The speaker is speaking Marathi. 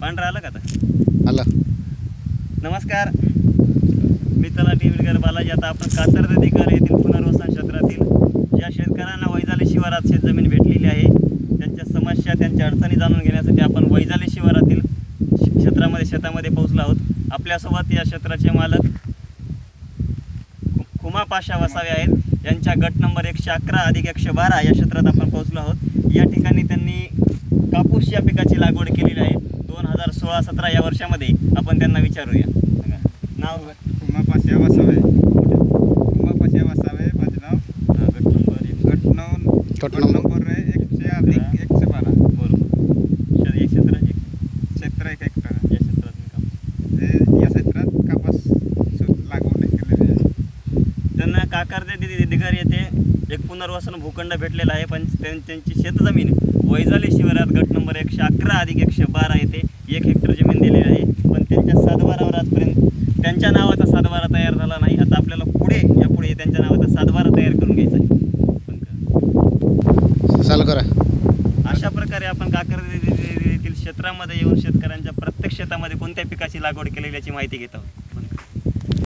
पांढरा आला का आता? आला. नमस्कार, मी तलाठी विलगर बालाजी. आता आपण कातर्दे दिगर येथील पुनर्वसन क्षेत्रातील ज्या शेतकऱ्यांना वैजाली शिवारात शेतजमीन भेटलेली आहे त्यांच्या समस्या, त्यांच्या अडचणी जाणून घेण्यासाठी आपण वैजाली शिवारातील शेतामध्ये पोहोचलो आहोत. आपल्यासोबत या क्षेत्राचे मालक खुमा पाशा वसावे आहेत. यांच्या गट नंबर 111+112 या क्षेत्रात आपण पोहोचलो आहोत. या ठिकाणी त्यांनी कापूस या पिकाची लागवड केलेली आहे 2016-17 या वर्षामध्ये. आपण त्यांना विचारूया. नाव? खुमा पाशा वसावे. खुमा पाशा वसावे माझे नाव. गट नंबर 100+112. बरोबर. क्षेत्र 1 हेक्टर. या क्षेत्रात कापूस लागवड केलेली आहे. त्यांना कातर्दे दिगर येथे एक पुनर्वसन भूखंड भेटलेला आहे. पण त्यांची शेतजमीन वैजाली शिवारात गट नंबर 111+112 येथे 1 हेक्टर जमीन दिलेली आहे. पण त्यांच्या सातबारावर आजपर्यंत त्यांच्या नावाचा सातबारा तयार झाला नाही. आता आपल्याला यापुढे त्यांच्या नावाचा सातबारा तयार करून घ्यायचा आहे. चालू करा. अशा प्रकारे आपण कातर्दे येथील क्षेत्रामध्ये येऊन शेतकऱ्यांच्या प्रत्येक शेतामध्ये कोणत्या पिकाची लागवड केलेली याची माहिती घेत आहोत.